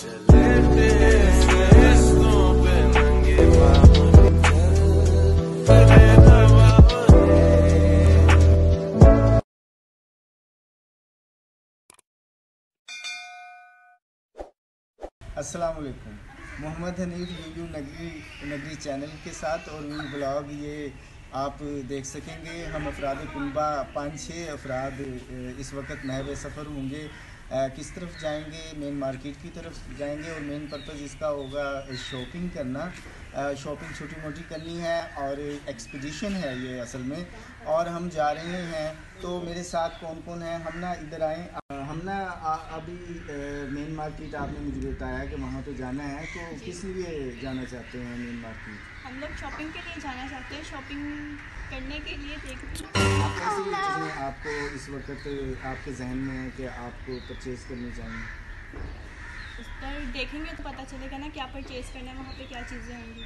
अस्सलाम वालेकुम। मोहम्मद हनीफ वीडियो नगरी चैनल के साथ और वी ब्लॉग ये आप देख सकेंगे। हम अफराद कुनबा 5-6 अफराद इस वक्त महब सफ़र होंगे। किस तरफ जाएंगे? मेन मार्केट की तरफ जाएंगे और मेन पर्पज़ इसका होगा शॉपिंग करना। शॉपिंग छोटी मोटी करनी है और एक्सपीडिशन है ये असल में, और हम जा रहे हैं। तो मेरे साथ कौन कौन है? हम ना इधर आए, हम ना अभी मेन मार्केट आपने मुझे बताया कि वहाँ पे जाना है, तो किस लिए जाना चाहते हैं मेन मार्केट? हम लोग शॉपिंग के लिए जाना चाहते हैं। शॉपिंग करने के लिए कैसी चीज़ें आपको इस वक्त आपके जहन में है कि आपको परचेज़ करनी चाहिए? उस पर देखेंगे तो पता चलेगा ना क्या परचेज़ करना है, वहाँ पे क्या चीज़ें होंगी।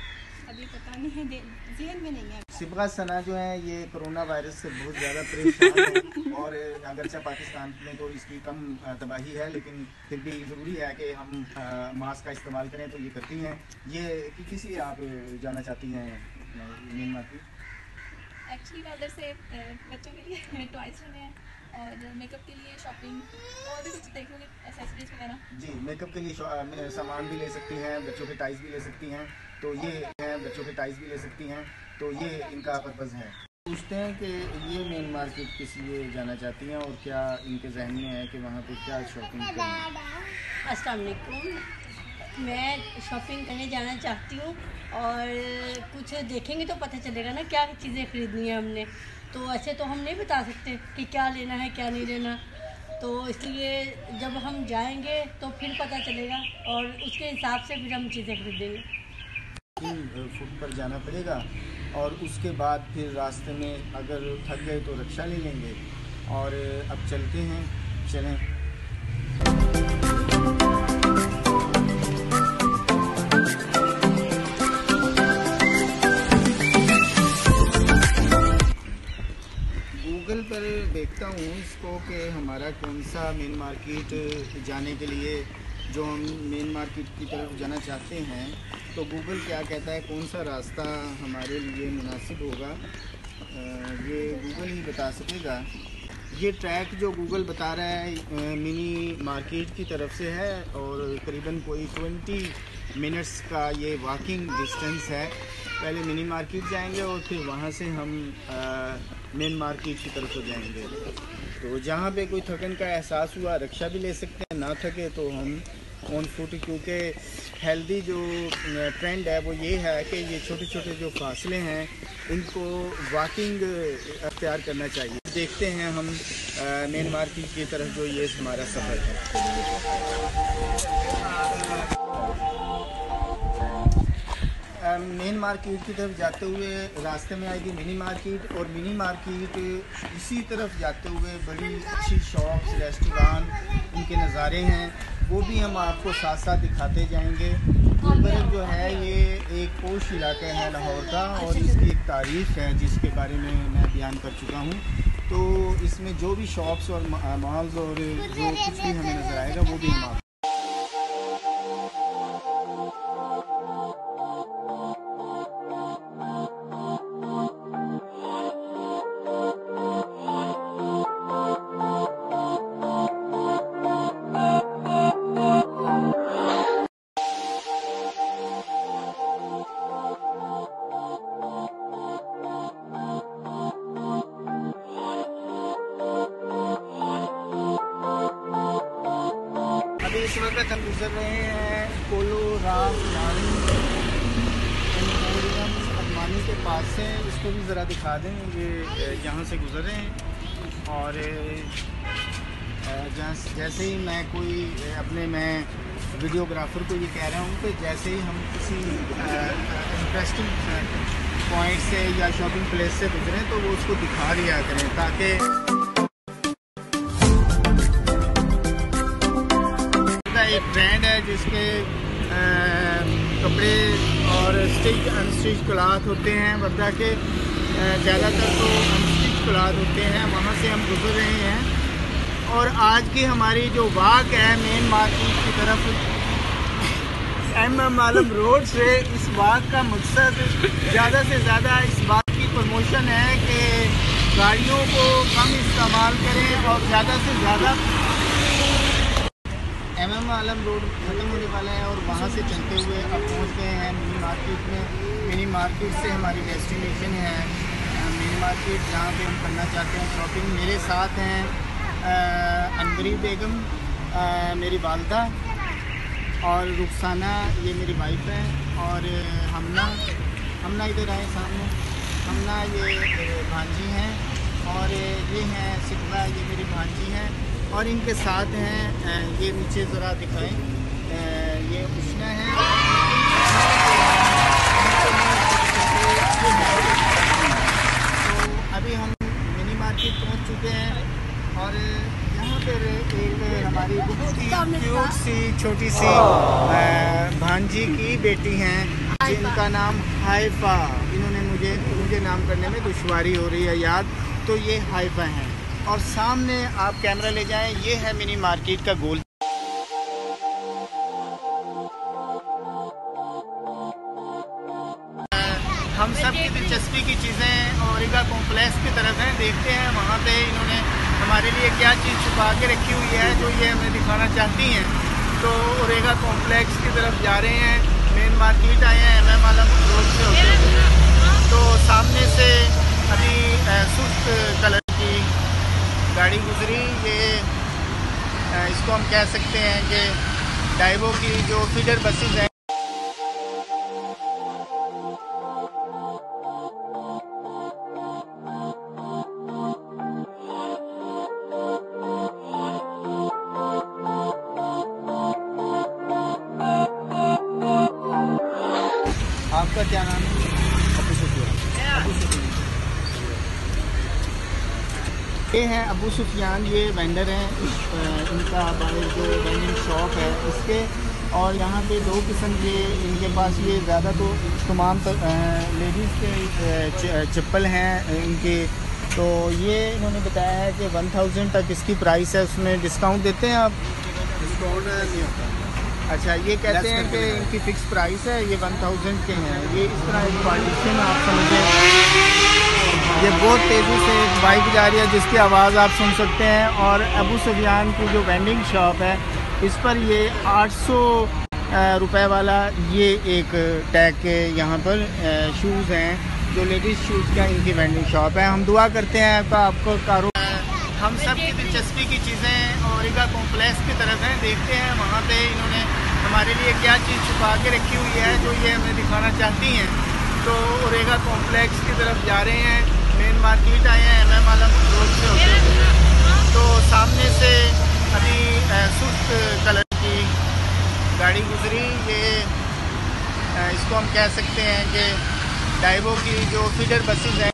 अभी पता नहीं है, जहन में नहीं है। सिबगा सना जो है ये कोरोना वायरस से बहुत ज़्यादा परेशान है और अगरचे पाकिस्तान में तो इसकी कम तबाही है, लेकिन फिर भी ज़रूरी है कि हम मास्क का इस्तेमाल करें, तो ये करती हैं। ये किस लिए आप जाना चाहती हैं मेन मार्केट? एक्चुअली मैं उधर से बच्चों के लिए टॉयज लेने हैं और मेकअप के लिए शॉपिंग और भी कुछ देख लूँगी, एक्सेसरीज वगैरह। जी, मेकअप के लिए सामान भी ले सकती हैं, बच्चों के टाइज भी ले सकती हैं, तो ये है बच्चों के टाइज भी ले सकती हैं, तो ये इनका पर्पज़ है। पूछते हैं कि ये मेन मार्केट किस लिए जाना चाहती हैं और क्या इनके जहन में है कि वहाँ पे क्या शॉपिंग करनी है? अस्सलाम वालेकुम। मैं शॉपिंग करने जाना चाहती हूँ और कुछ देखेंगे तो पता चलेगा ना क्या चीज़ें ख़रीदनी है हमने। तो ऐसे तो हम नहीं बता सकते कि क्या लेना है क्या नहीं लेना, तो इसलिए जब हम जाएंगे तो फिर पता चलेगा और उसके हिसाब से फिर हम चीज़ें खरीदेंगे। फुट पर जाना पड़ेगा और उसके बाद फिर रास्ते में अगर थक गए तो रिक्शा ले लेंगे। और अब चलते हैं, चलें। गूगल पर देखता हूँ इसको कि हमारा कौन सा मेन मार्केट जाने के लिए, जो हम मेन मार्केट की तरफ जाना चाहते हैं, तो गूगल क्या कहता है कौन सा रास्ता हमारे लिए मुनासिब होगा, ये गूगल ही बता सकेगा। ये ट्रैक जो गूगल बता रहा है मिनी मार्केट की तरफ से है और करीबन कोई 20 मिनट्स का ये वॉकिंग डिस्टेंस है। पहले मिनी मार्केट जाएंगे और फिर वहाँ से हम मेन मार्केट की तरफ जाएंगे। तो जहाँ पे कोई थकन का एहसास हुआ रिक्शा भी ले सकते हैं, ना थके तो हम ऑन फुट, क्योंकि हेल्दी जो ट्रेंड है वो ये है कि ये छोटे छोटे जो फासले हैं इनको वॉकिंग अख्तियार करना चाहिए। देखते हैं हम मेन मार्केट की तरफ जो ये हमारा सफ़र है। मेन मार्केट की तरफ जाते हुए रास्ते में आएगी मिनी मार्केट, और मिनी मार्केट इसी तरफ जाते हुए बड़ी अच्छी शॉप्स, रेस्टोरेंट, उनके नज़ारे हैं, वो भी हम आपको साथ साथ दिखाते जाएंगे। गुलबर्ग जो है ये एक पोश इलाका है लाहौर का और इसकी एक तारीफ़ है जिसके बारे में मैं बयान कर चुका हूँ। तो इसमें जो भी शॉप्स और मॉल्स और जो कुछ भी हमें नज़र आएगा वो भी हम इस वक्त हम गुजर रहे हैं पोलो राम अदमानी के पास से। इसको भी ज़रा दिखा दें, ये यहाँ से गुजर रहे हैं और जैसे ही मैं वीडियोग्राफर को ये कह रहा हूँ कि जैसे ही हम किसी इंटरेस्टिंग पॉइंट से या शॉपिंग प्लेस से गुजरें तो वो उसको दिखा दिया करें, ताकि एक ब्रांड है जिसके कपड़े और स्टिच अनस्टिच क्लॉथ होते हैं, वर्दा के ज़्यादातर तो अनस्टिच क्लॉथ होते हैं। वहाँ से हम गुजर रहे हैं और आज की हमारी जो वॉक है मेन मार्केट की तरफ, MM आलम रोड से इस बात का मकसद ज़्यादा से ज़्यादा इस बात की प्रमोशन है कि गाड़ियों को कम इस्तेमाल करें और ज़्यादा से ज़्यादा MM आलम रोड ख़त्म होने वाला है और वहाँ से चलते हुए अब पहुँच गए हैं मिनी मार्केट में। मिनी मार्केट से हमारी डेस्टिनेशन है मिनी मार्केट, जहाँ पे हम करना चाहते हैं शॉपिंग। मेरे साथ हैं अनवरी बेगम, मेरी वालदा, और रुखसाना ये मेरी वाइफ है, और हमना इधर आए सामने। हमना ये भांजी हैं, और ये हैं सिकवा, ये मेरी भांजी हैं, और इनके साथ हैं ये नीचे ज़रा दिखाएं, ये उष्णा है। तो अभी हम मिनी मार्केट पहुंच चुके हैं, और यहाँ पर एक हमारी बहुत ही क्यूट सी छोटी सी भांजी की बेटी हैं, जिनका नाम हाइफा। इन्होंने मुझे नाम करने में दुश्वारी हो रही है याद, तो ये हाइफा हैं। और सामने आप कैमरा ले जाएं, ये है मिनी मार्केट का गोल। हम सब की दिलचस्पी की चीज़ें ओरेगा कॉम्प्लेक्स की तरफ हैं, देखते हैं वहाँ पे इन्होंने हमारे लिए क्या चीज़ छुपा के रखी हुई है जो ये हमें दिखाना चाहती हैं। तो ओरेगा कॉम्प्लेक्स की तरफ जा रहे हैं, मेन मार्केट आए हैं MM आलम रोड से होते। तो सामने से अभी सुस्त कलर की गाड़ी गुजरी, ये इसको हम कह सकते हैं कि डाइवो की जो फीडर बसेस हैं। आपका क्या नाम है? अबू सुफियान। ये हैं अबू सुफियान, ये वेंडर हैं, इनका बाहर जो वेंडिंग शॉप है इसके। और यहाँ पे दो किस्म के इनके पास ये ज़्यादा तो तमाम लेडीज़ के चप्पल हैं इनके। तो ये इन्होंने बताया है कि 1000 तक इसकी प्राइस है, उसमें डिस्काउंट देते हैं आप? डिस्काउंट नहीं होता। अच्छा, ये कहते हैं कि इनकी फ़िक्स प्राइस है, ये 1000 के हैं। ये इस तरह एक पार्टीशन आप समझें। ये बहुत तेज़ी से एक बाइक जा रही है जिसकी आवाज़ आप सुन सकते हैं। और अबू सुफियान की जो वेंडिंग शॉप है इस पर ये 800 रुपए वाला ये एक टैग के यहाँ पर शूज़ हैं, जो लेडीज़ शूज़ का इनकी वेंडिंग शॉप है। हम दुआ करते हैं आपको कारोबार। हम सब की दिलचस्पी की चीज़ें ओरेगा कॉम्प्लेक्स की तरफ हैं, देखते हैं वहाँ पे इन्होंने हमारे लिए क्या चीज़ छुपा के रखी हुई है जो ये हमें दिखाना चाहती हैं। तो ओरेगा कॉम्प्लेक्स की तरफ जा रहे हैं, मेन मार्केट आए हैं MM आलम रोड से होते। तो सामने से अभी सुस्त कलर की गाड़ी गुजरी, ये इसको हम कह सकते हैं कि डाइवो की जो फीडर बसेस हैं।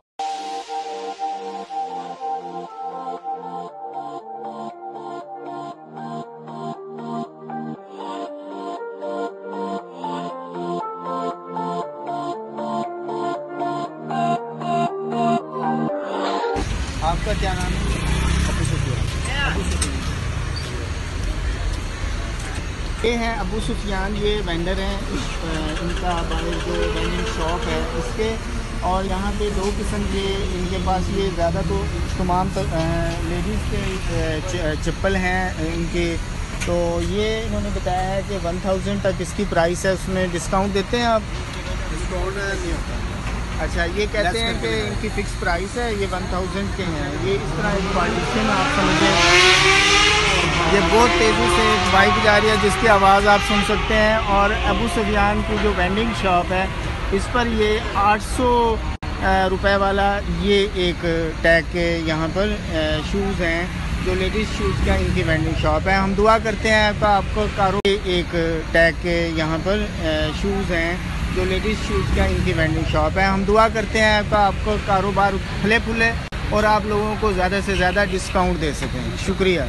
आपका क्या नाम है? अबू सुफियान। ये हैं अबू सुफियान, ये वेंडर हैं, इनका बाहर जो वेंडिंग शॉप है इसके। और यहाँ पे दो किस्म के इनके पास ये ज़्यादा तो तमाम लेडीज़ के चप्पल हैं इनके। तो ये इन्होंने बताया है कि 1000 तक इसकी प्राइस है, उसमें डिस्काउंट देते हैं आप? डिस्काउंट नहीं होता। अच्छा, ये कहते हैं कि इनकी फ़िक्स प्राइस है, ये 1000 के हैं। ये इस तरह एक पार्टीशन आप समझें। ये बहुत तेज़ी से एक बाइक जा रही है जिसकी आवाज़ आप सुन सकते हैं। और अबू सुफियान की जो वेंडिंग शॉप है इस पर ये 800 रुपए वाला ये एक टैग के यहाँ पर शूज़ हैं, जो लेडीज़ शूज़ का इनकी वेंडिंग शॉप है। हम दुआ करते हैं आपको कारोबार एक टैग के यहाँ पर शूज़ हैं, जो लेडीज़ शूज़ का इनकी वेंडिंग शॉप है। हम दुआ करते हैं आपको कारोबार फले फूले और आप लोगों को ज़्यादा से ज़्यादा डिस्काउंट दे सकें। शुक्रिया।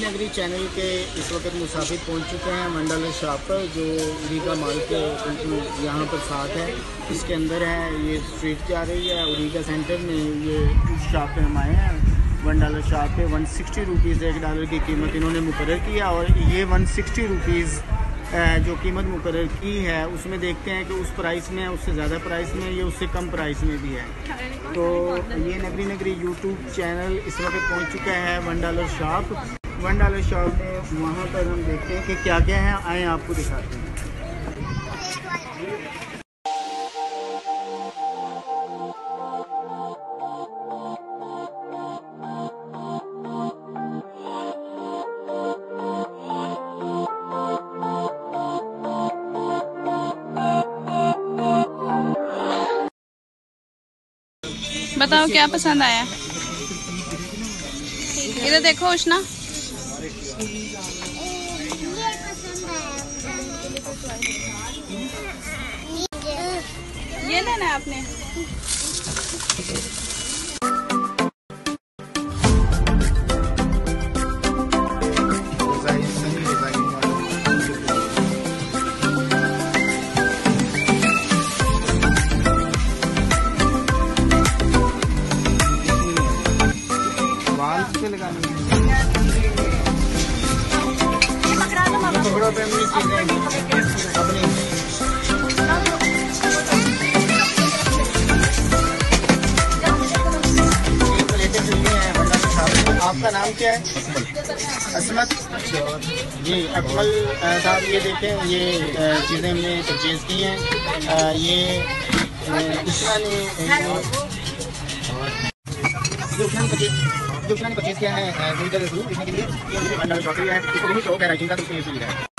नगरी चैनल के इस वक्त मुसाफिर पहुंच चुके हैं वंडरलैंड शॉप पर, जो उरीगा मॉल के बिल्कुल यहाँ पर साथ है, इसके अंदर है। ये स्ट्रीट जा रही है उरीगा सेंटर में। ये इस शॉप पे हम आए हैं वंडरलैंड शॉप पे। 160 रुपीज़ $1 की कीमत इन्होंने मुकर्रर किया, और ये 160 रुपीज़ जो कीमत मुकर्रर की है उसमें देखते हैं कि उस प्राइस में, उससे ज़्यादा प्राइस में, ये उससे कम प्राइस में भी है। तो ये नगरी नगरी यूट्यूब चैनल इस वक्त पहुंच चुका है वंडरलैंड शॉप। वंडरलैंड शॉप में वहाँ पर हम देखते हैं कि क्या क्या है, आए आपको दिखाते हैं। बताओ क्या पसंद आया? इधर देखो उष्णा। ये लेना है आपने? आपका नाम क्या है? असमत जी। अकमल साहब, ये देखें, ये चीज़ें हमने परचेज़ की हैं। ये दूसरा ने परचेज़ किया है देखने के लिए। ये अंडर शॉपिंग है, इसको बहुत शौक है राइटिंग का, तो उसके लिए सुविधा है।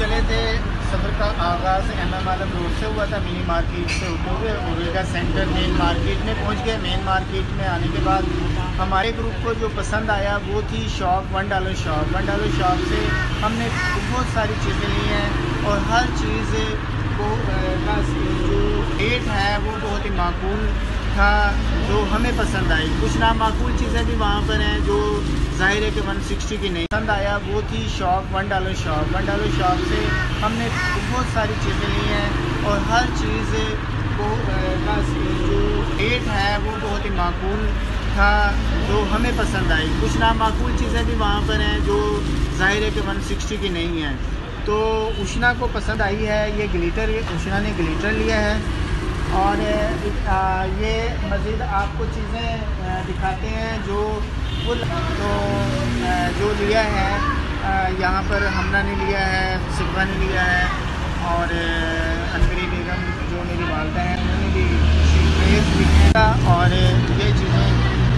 चले थे, सफ़र का आगाज़ MM आलम रोड से हुआ था, मिनी मार्केट से होते हुए उरीगा सेंटर मेन मार्केट में पहुंच गए। मेन मार्केट में आने के बाद हमारे ग्रुप को जो पसंद आया वो थी शॉप $1 शॉप। $1 शॉप से हमने बहुत सारी चीज़ें ली हैं, और हर चीज़ को का जो रेट है वो बहुत ही माकूल था, जो हमें पसंद आई। कुछ नामाकूल चीज़ें भी वहाँ पर हैं जो ज़ाहिर है कि 160 की नहीं पसंद आया। वो थी शॉप $1 शॉप। $1 शॉप से हमने बहुत सारी चीज़ें ली हैं, और हर चीज़ को का जो रेट है वो बहुत ही माकूल था, जो हमें पसंद आई। कुछ नामाकूल चीज़ें भी वहाँ पर हैं जो ज़ाहिर है कि 160 की नहीं है। तो उष्णा को पसंद आई है ये ग्लिटर, उष्णा ने ग्लिटर लिया है। और ये मज़ीद आपको चीज़ें दिखाते हैं जो जो लिया है। यहाँ पर हमना ने लिया है, सिब्बा ने लिया है, और अनवरी बेगम जो मेरी वालदा हैं उन्होंने भी ड्रेस लिया। और ये चीज़ें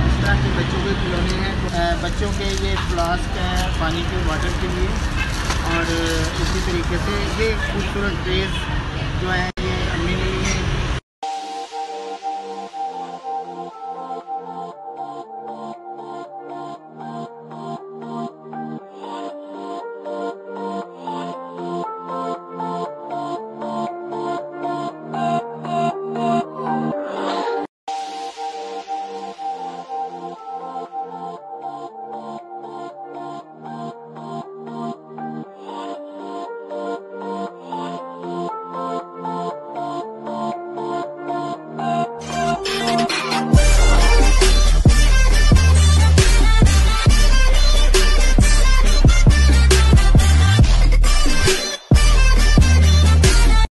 इस तरह के बच्चों के खिलौने हैं, बच्चों के ये फ्लास्क हैं पानी के वाटर के लिए। और इसी तरीके से ये खूबसूरत ड्रेस जो है ये